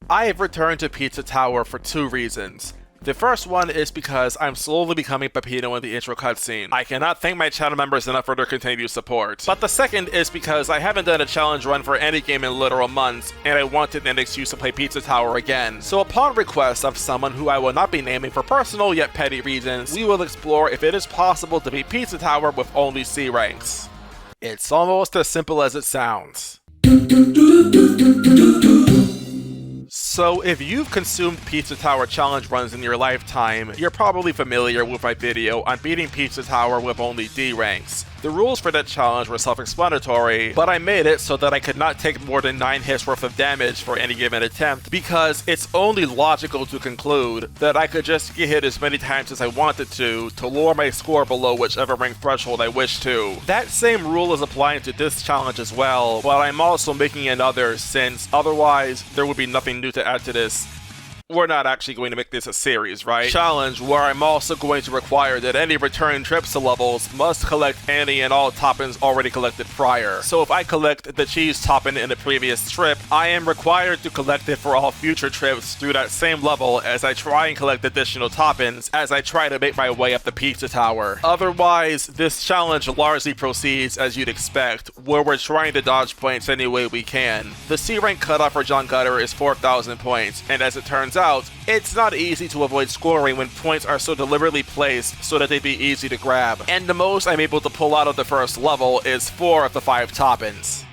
I have returned to Pizza Tower for two reasons. The first one is because I'm slowly becoming Peppibot in the intro cutscene. I cannot thank my channel members enough for their continued support. But the second is because I haven't done a challenge run for any game in literal months, and I wanted an excuse to play Pizza Tower again. So upon request of someone who I will not be naming for personal yet petty reasons, we will explore if it is possible to beat Pizza Tower with only C ranks. It's almost as simple as it sounds. So if you've consumed Pizza Tower challenge runs in your lifetime, you're probably familiar with my video on beating Pizza Tower with only D ranks. The rules for that challenge were self-explanatory, but I made it so that I could not take more than 9 hits worth of damage for any given attempt, because it's only logical to conclude that I could just get hit as many times as I wanted to lower my score below whichever rank threshold I wish to. That same rule is applying to this challenge as well, but I'm also making another, since otherwise there would be nothing new to add to this. We're not actually going to make this a series, right? Challenge where I'm also going to require that any return trips to levels must collect any and all toppins already collected prior. So if I collect the cheese toppin in the previous trip, I am required to collect it for all future trips through that same level as I try and collect additional toppins as I try to make my way up the Pizza Tower. Otherwise, this challenge largely proceeds as you'd expect, where we're trying to dodge points any way we can. The C rank cutoff for John Gutter is 4,000 points, and as it turns out, it's not easy to avoid scoring when points are so deliberately placed so that they'd be easy to grab, and the most I'm able to pull out of the first level is 4 of the 5 toppins.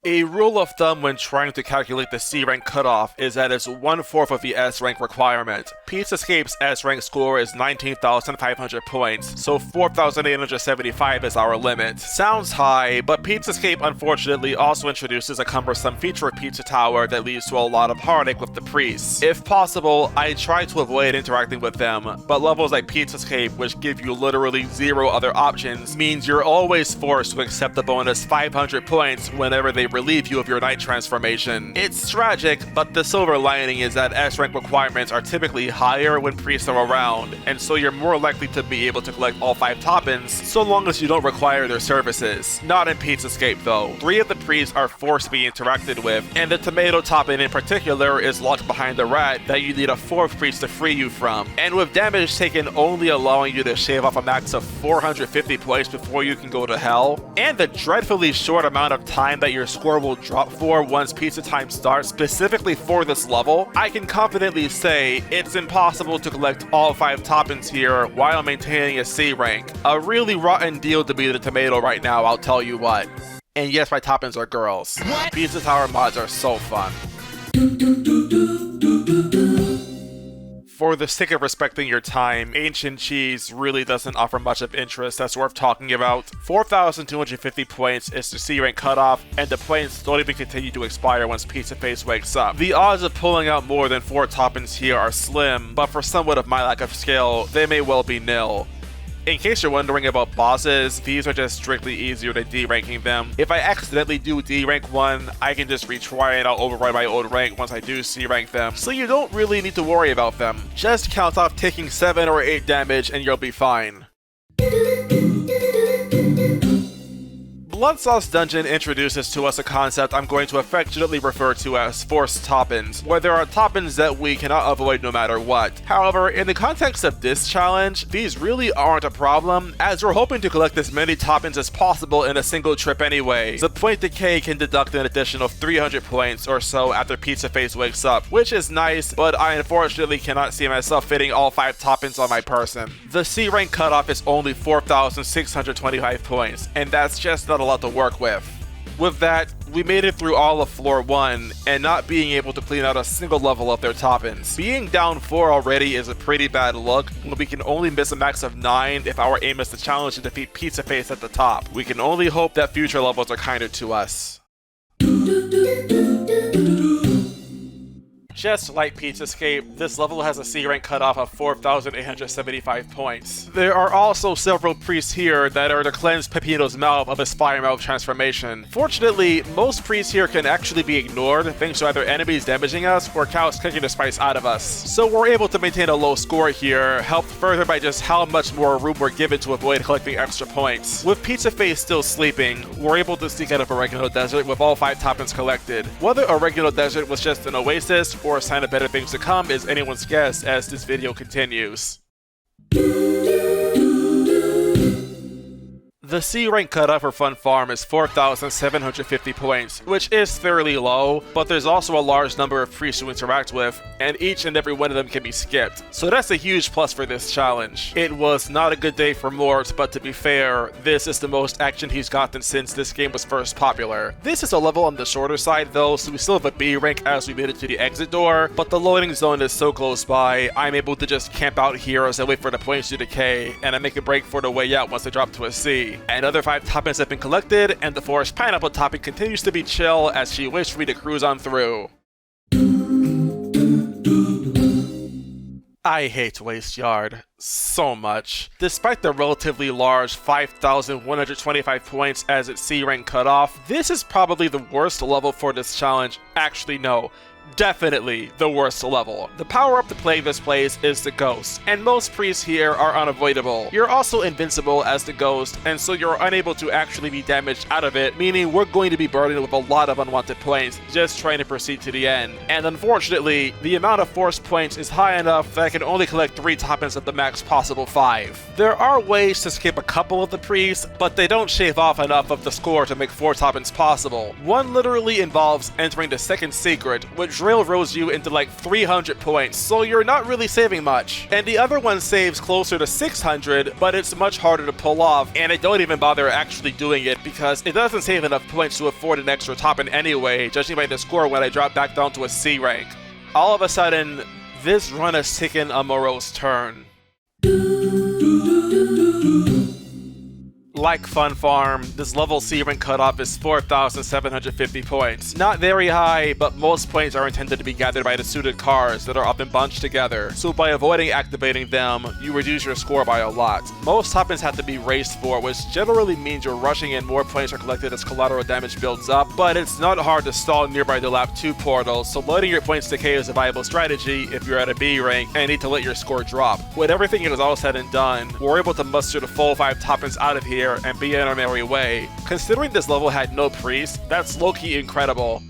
A rule of thumb when trying to calculate the C rank cutoff is that it's 1/4 of the S rank requirement. Pizzascape's S rank score is 19,500 points, so 4,875 is our limit. Sounds high, but Pizzascape unfortunately also introduces a cumbersome feature of Pizza Tower that leads to a lot of heartache with the priests. If possible, I try to avoid interacting with them, but levels like Pizzascape, which give you literally 0 other options, means you're always forced to accept the bonus 500 points whenever they relieve you of your night transformation. It's tragic, but the silver lining is that S rank requirements are typically higher when priests are around, and so you're more likely to be able to collect all 5 toppins, so long as you don't require their services. Not in Pizzascape though. 3 of the priests are forced to be interacted with, and the tomato toppin in particular is locked behind the rat that you need a 4th priest to free you from. And with damage taken only allowing you to shave off a max of 450 points before you can go to hell, and the dreadfully short amount of time that your score will drop for once pizza time starts specifically for this level, I can confidently say it's impossible to collect all 5 toppins here while maintaining a C rank. A really rotten deal to be the tomato right now, I'll tell you what. And yes, my toppins are girls. What? Pizza Tower mods are so fun. For the sake of respecting your time, Ancient Cheese really doesn't offer much of interest that's worth talking about. 4,250 points is the C rank cutoff, and the points don't even continue to expire once Pizza Face wakes up. The odds of pulling out more than 4 toppins here are slim, but for somewhat of my lack of skill, they may well be nil. In case you're wondering about bosses, these are just strictly easier than D-ranking them. If I accidentally do D-rank one, I can just retry and I'll override my old rank once I do C-rank them, so you don't really need to worry about them. Just count off taking 7 or 8 damage and you'll be fine. Bloodsauce Dungeon introduces to us a concept I'm going to affectionately refer to as forced toppins, where there are toppins that we cannot avoid no matter what. However, in the context of this challenge, these really aren't a problem, as we're hoping to collect as many toppins as possible in a single trip anyway. The point decay can deduct an additional 300 points or so after Pizza Face wakes up, which is nice, but I unfortunately cannot see myself fitting all 5 toppins on my person. The C rank cutoff is only 4,625 points, and that's just not a lot to work with. With that, we made it through all of floor 1 and not being able to clean out a single level of their toppins. Being down 4 already is a pretty bad look, when we can only miss a max of 9 if our aim is to challenge and defeat Pizza Face at the top. We can only hope that future levels are kinder to us. Just like Pizzascape, this level has a C rank cutoff of 4,875 points. There are also several priests here that are to cleanse Peppino's mouth of his fire mouth transformation. Fortunately, most priests here can actually be ignored thanks to either enemies damaging us or cows kicking the spice out of us. So we're able to maintain a low score here, helped further by just how much more room we're given to avoid collecting extra points. With Pizza Face still sleeping, we're able to sneak out of Oregano Desert with all 5 Toppins collected. Whether Oregano Desert was just an oasis or a sign of better things to come is anyone's guess as this video continues. The C rank cutoff for Fun Farm is 4,750 points, which is fairly low, but there's also a large number of priests to interact with, and each and every one of them can be skipped. So that's a huge plus for this challenge. It was not a good day for Mort, but to be fair, this is the most action he's gotten since this game was first popular. This is a level on the shorter side though, so we still have a B rank as we made it to the exit door, but the loading zone is so close by, I'm able to just camp out here as I wait for the points to decay, and I make a break for the way out once they drop to a C. Another 5 Toppins have been collected, and the Forest Pineapple Toppin continues to be chill as she waits for me to cruise on through. I hate Wasteyard so much. Despite the relatively large 5,125 points as its C rank cutoff, this is probably the worst level for this challenge. Actually, no. Definitely the worst level. The power-up to play this place is the Ghost, and most priests here are unavoidable. You're also invincible as the Ghost, and so you're unable to actually be damaged out of it, meaning we're going to be burdened with a lot of unwanted points just trying to proceed to the end. And unfortunately, the amount of force points is high enough that I can only collect 3 Toppins of the max possible 5. There are ways to skip a couple of the priests, but they don't shave off enough of the score to make 4 Toppins possible. One literally involves entering the second secret, which railroads you into like 300 points, so you're not really saving much. And the other one saves closer to 600, but it's much harder to pull off, and I don't even bother actually doing it because it doesn't save enough points to afford an extra Toppin anyway, judging by the score when I drop back down to a C rank. All of a sudden, this run has taken a morose turn. Like Fun Farm, this level C rank cutoff is 4,750 points. Not very high, but most points are intended to be gathered by the suited cars that are often bunched together, so by avoiding activating them, you reduce your score by a lot. Most Toppins have to be raced for, which generally means you're rushing and more points are collected as collateral damage builds up, but it's not hard to stall nearby the Lap 2 portal, so letting your points decay is a viable strategy if you're at a B rank and need to let your score drop. When everything is all said and done, we're able to muster the full 5 Toppins out of here and be on our merry way. Considering this level had no priest, that's low-key incredible.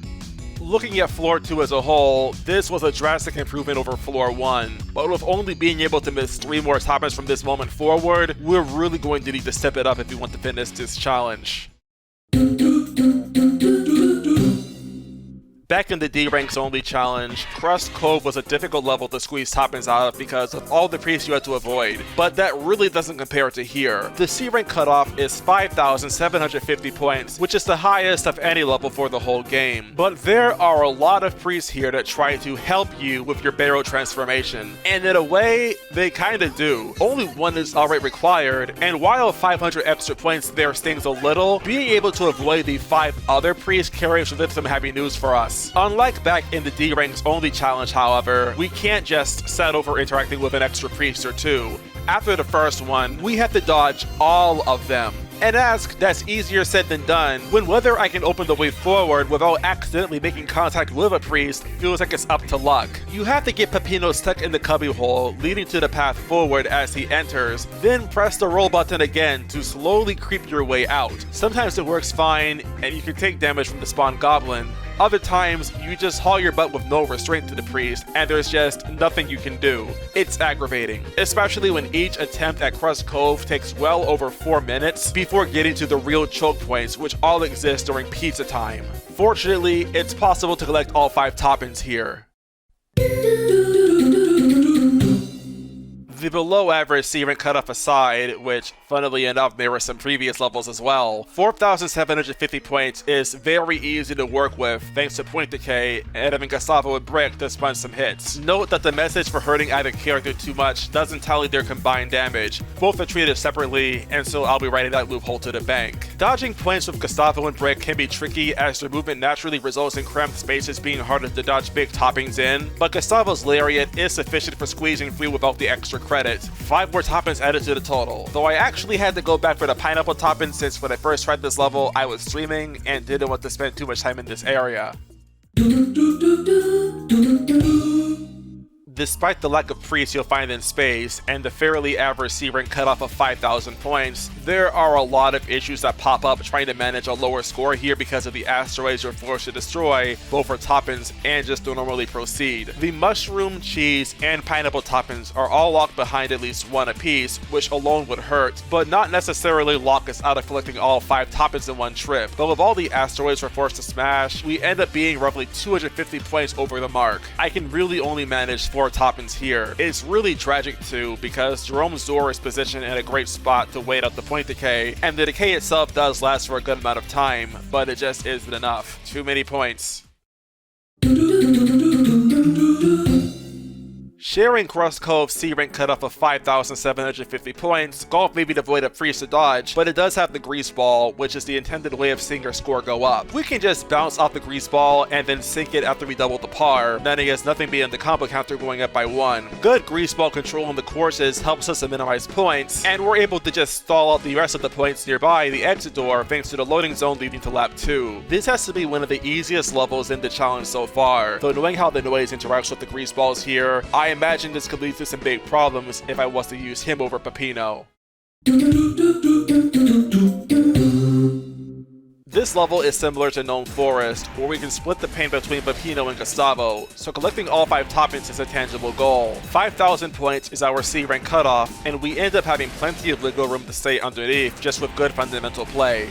Looking at Floor 2 as a whole, this was a drastic improvement over Floor 1, but with only being able to miss 3 more Toppins from this moment forward, we're really going to need to step it up if we want to finish this challenge. Back in the D ranks only challenge, Crust Cove was a difficult level to squeeze Toppins out of because of all the priests you had to avoid, but that really doesn't compare to here. The C rank cutoff is 5,750 points, which is the highest of any level for the whole game. But there are a lot of priests here that try to help you with your barrel transformation, and in a way, they kinda do. Only one is alright required, and while 500 extra points there stings a little, being able to avoid the 5 other priests carries with it some happy news for us. Unlike back in the D ranks only challenge, however, we can't just settle for interacting with an extra priest or 2. After the first one, we have to dodge all of them. And that's easier said than done, when whether I can open the way forward without accidentally making contact with a priest feels like it's up to luck. You have to get Peppino stuck in the cubbyhole, leading to the path forward as he enters, then press the roll button again to slowly creep your way out. Sometimes it works fine, and you can take damage from the spawn goblin. Other times, you just haul your butt with no restraint to the priest, and there's just nothing you can do. It's aggravating, especially when each attempt at Crust Cove takes well over 4 minutes before getting to the real choke points, which all exist during pizza time. Fortunately, it's possible to collect all 5 Toppins here. The below average C rank cutoff aside, which Funnily enough, there were some previous levels as well. 4,750 points is very easy to work with thanks to point decay and having Gustavo and Brick to sponge some hits. Note that the message for hurting either character too much doesn't tally their combined damage. Both are treated separately, and so I'll be writing that loophole to the bank. Dodging points with Gustavo and Brick can be tricky as their movement naturally results in cramped spaces being harder to dodge big toppings in, but Gustavo's lariat is sufficient for squeezing through without the extra credit. 5 more toppins added to the total, though I actually had to go back for the pineapple toppin since when I first tried this level I was streaming and didn't want to spend too much time in this area. Despite the lack of priests you'll find in space, and the fairly average C rank cutoff of 5,000 points, there are a lot of issues that pop up trying to manage a lower score here because of the asteroids you're forced to destroy, both for toppins and just to normally proceed. The mushroom, cheese, and pineapple toppins are all locked behind at least one apiece, which alone would hurt, but not necessarily lock us out of collecting all 5 toppins in one trip. But with all the asteroids we're forced to smash, we end up being roughly 250 points over the mark. I can really only manage 4 toppins here. It's really tragic too because Jerome's door is positioned in a great spot to wait out the point decay, and the decay itself does last for a good amount of time, but it just isn't enough. Too many points. Sharing Crust Cove's C rank cutoff of 5,750 points, Golf may be devoid of freeze to dodge, but it does have the grease ball, which is the intended way of seeing your score go up. We can just bounce off the grease ball and then sink it after we double the par, then it has nothing beyond the combo counter going up by 1. Good grease ball control on the courses helps us to minimize points, and we're able to just stall out the rest of the points nearby the exit door thanks to the loading zone leading to lap 2. This has to be one of the easiest levels in the challenge so far, though knowing how the noise interacts with the grease balls here, I imagine this could lead to some big problems if I was to use him over Peppino. This level is similar to Gnome Forest, where we can split the pain between Peppino and Gustavo, so collecting all 5 toppins is a tangible goal. 5,000 points is our C rank cutoff, and we end up having plenty of wiggle room to stay underneath just with good fundamental play.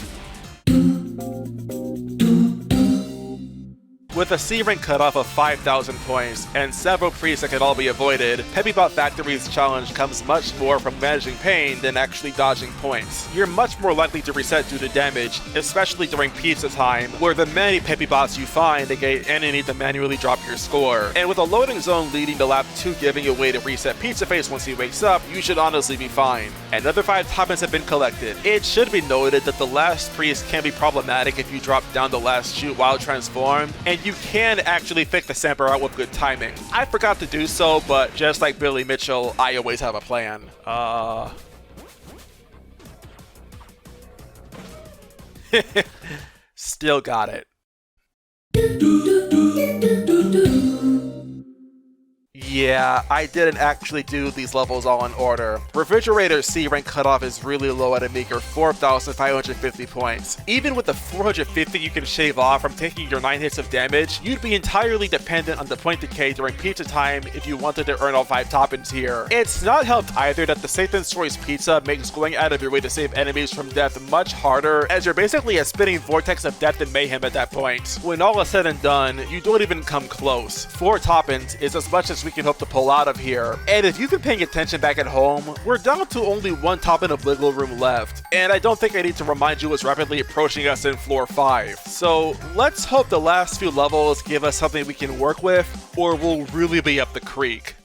With a C rank cutoff of 5,000 points and several priests that can all be avoided, Peppibot Factory's challenge comes much more from managing pain than actually dodging points. You're much more likely to reset due to damage, especially during pizza time, where the many Peppibots you find negate any need to manually drop your score. And with a loading zone leading to lap 2 giving you a way to reset Pizza Face once he wakes up, you should honestly be fine. Another 5 toppins have been collected. It should be noted that the last priest can be problematic if you drop down the last chute while transformed, and you can actually pick the Samper out with good timing. I forgot to do so, but just like Billy Mitchell, I always have a plan. Still got it. Yeah, I didn't actually do these levels all in order. Refrigerator's C rank cutoff is really low at a meager 4,550 points. Even with the 450 you can shave off from taking your 9 hits of damage, you'd be entirely dependent on the point decay during pizza time if you wanted to earn all 5 toppins here. It's not helped either that the Satan's Choice pizza makes going out of your way to save enemies from death much harder, as you're basically a spinning vortex of death and mayhem at that point. When all is said and done, you don't even come close. 4 toppins is as much as we can hope to pull out of here. And if you've been paying attention back at home, we're down to only 1 toppin of wiggle room left. And I don't think I need to remind you what's rapidly approaching us in floor 5. So let's hope the last few levels give us something we can work with, or we'll really be up the creek.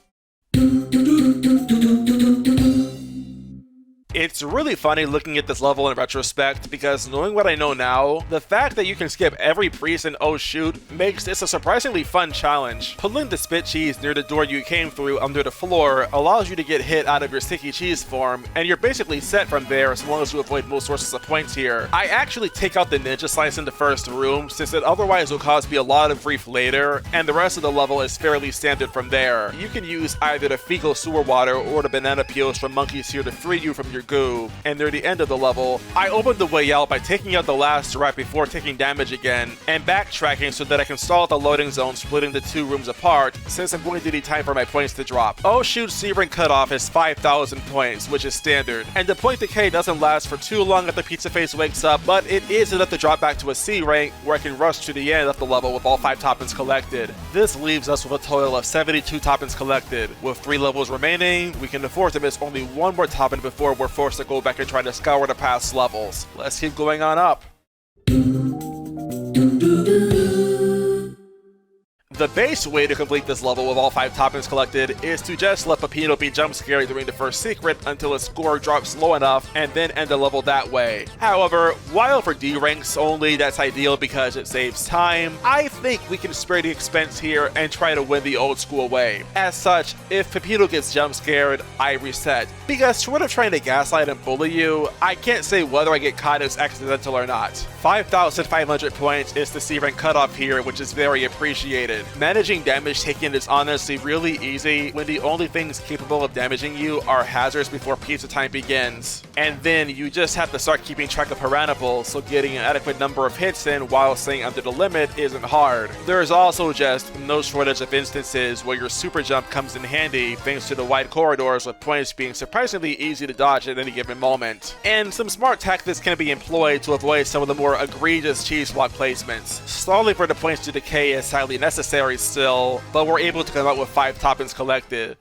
It's really funny looking at this level in retrospect, because knowing what I know now, the fact that you can skip every priest and oh shoot makes this a surprisingly fun challenge. Pulling the spit cheese near the door you came through under the floor allows you to get hit out of your sticky cheese form, and you're basically set from there as long as you avoid most sources of points here. I actually take out the ninja slice in the first room, since it otherwise will cause me a lot of grief later, and the rest of the level is fairly standard from there. You can use either the fecal sewer water or the banana peels from monkeys here to free you from your goo, and near the end of the level, I opened the way out by taking out the last right before taking damage again, and backtracking so that I can stall at the loading zone splitting the 2 rooms apart, since I'm going to need time for my points to drop. Oh shoot, C rank cutoff is 5,000 points, which is standard, and the point decay doesn't last for too long after Pizza Face wakes up, but it is enough to drop back to a C rank where I can rush to the end of the level with all 5 toppins collected. This leaves us with a total of 72 toppins collected. With 3 levels remaining, we can afford to miss only 1 more toppin before we're forced to go back and try to scour the past levels. Let's keep going on up. The base way to complete this level with all 5 toppings collected is to just let Peppibot be jump scared during the first secret until his score drops low enough and then end the level that way. However, while for D ranks only that's ideal because it saves time, I think we can spare the expense here and try to win the old school way. As such, if Peppibot gets jump scared, I reset. Because short of trying to gaslight and bully you, I can't say whether I get caught as accidental or not. 5,500 points is the C rank cutoff here, which is very appreciated. Managing damage taken is honestly really easy when the only things capable of damaging you are hazards before pizza time begins. And then you just have to start keeping track of piranaples, so getting an adequate number of hits in while staying under the limit isn't hard. There is also just no shortage of instances where your super jump comes in handy thanks to the wide corridors with points being surprisingly easy to dodge at any given moment. And some smart tactics can be employed to avoid some of the more egregious cheese block placements. Stalling for the points to decay is highly necessary still, but we're able to come out with 5 toppings collected.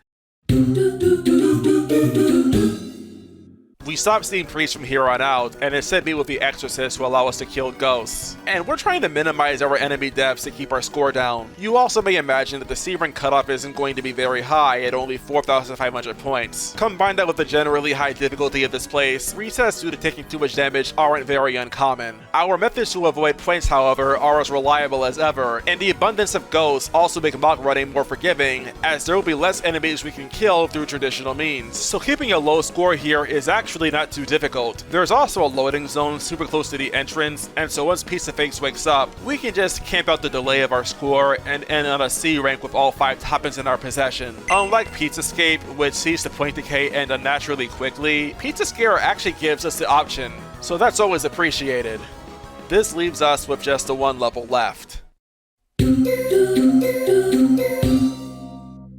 We stopped seeing priests from here on out, and instead meet with the exorcist to allow us to kill ghosts. And we're trying to minimize our enemy deaths to keep our score down. You also may imagine that the C rank cutoff isn't going to be very high at only 4,500 points. Combine that with the generally high difficulty of this place, resets due to taking too much damage aren't very uncommon. Our methods to avoid points, however, are as reliable as ever, and the abundance of ghosts also make mock running more forgiving, as there will be less enemies we can kill through traditional means. So keeping a low score here is actually not too difficult. There's also a loading zone super close to the entrance, and so once Pizzascape wakes up, we can just camp out the delay of our score and end on a C rank with all 5 toppings in our possession. Unlike Pizzascape, which sees the point decay end unnaturally quickly, Pizzascape actually gives us the option, so that's always appreciated. This leaves us with just the 1 level left.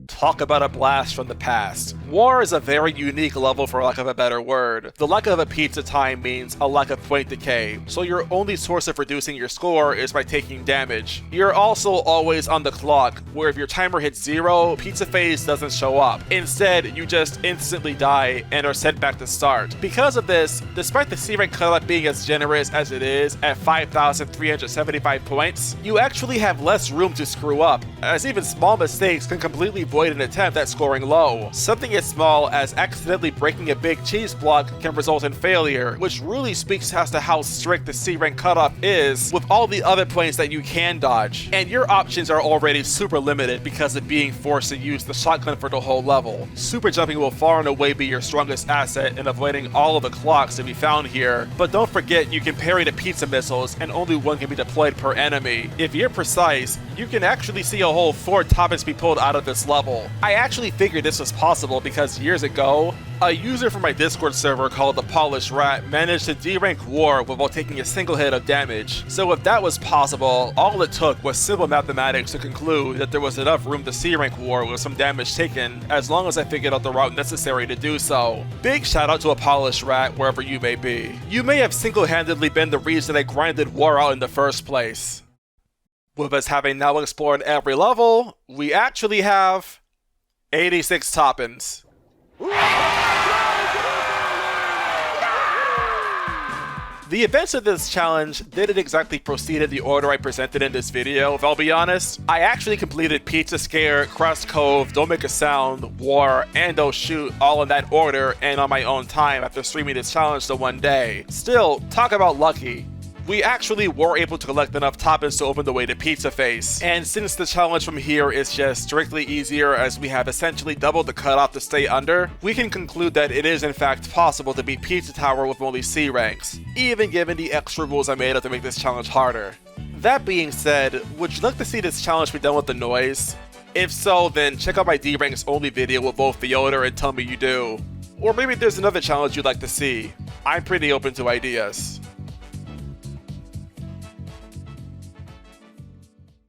Talk about a blast from the past. War is a very unique level for lack of a better word. The lack of a pizza time means a lack of point decay, so your only source of reducing your score is by taking damage. You're also always on the clock, where if your timer hits 0, pizza phase doesn't show up. Instead, you just instantly die and are sent back to start. Because of this, despite the C rank cutoff being as generous as it is at 5,375 points, you actually have less room to screw up, as even small mistakes can completely void an attempt at scoring low. Something as small as accidentally breaking a big cheese block can result in failure, which really speaks as to how strict the C rank cutoff is with all the other points that you can dodge. And your options are already super limited because of being forced to use the shotgun for the whole level. Super jumping will far and away be your strongest asset in avoiding all of the clocks to be found here, but don't forget you can parry the pizza missiles and only 1 can be deployed per enemy. If you're precise, you can actually see a whole 4 toppings be pulled out of this level. I actually figured this was possible because years ago, a user from my Discord server called the Polished Rat managed to D-rank War without taking a single hit of damage. So if that was possible, all it took was simple mathematics to conclude that there was enough room to C-rank War with some damage taken, as long as I figured out the route necessary to do so. Big shout out to a Polished Rat wherever you may be. You may have single-handedly been the reason I grinded War out in the first place. With us having now explored every level, we actually have 86 toppings. The events of this challenge didn't exactly proceed in the order I presented in this video, if I'll be honest. I actually completed Pizzascape, Crust Cove, Don't Make a Sound, War, and Oh Shoot all in that order and on my own time after streaming this challenge the one day. Still, talk about lucky. We actually were able to collect enough toppings to open the way to Pizza Face, and since the challenge from here is just strictly easier as we have essentially doubled the cutoff to stay under, we can conclude that it is in fact possible to beat Pizza Tower with only C ranks, even given the extra rules I made up to make this challenge harder. That being said, would you like to see this challenge be done with the noise? If so, then check out my D ranks only video with both the odor and tell me you do. Or maybe there's another challenge you'd like to see. I'm pretty open to ideas.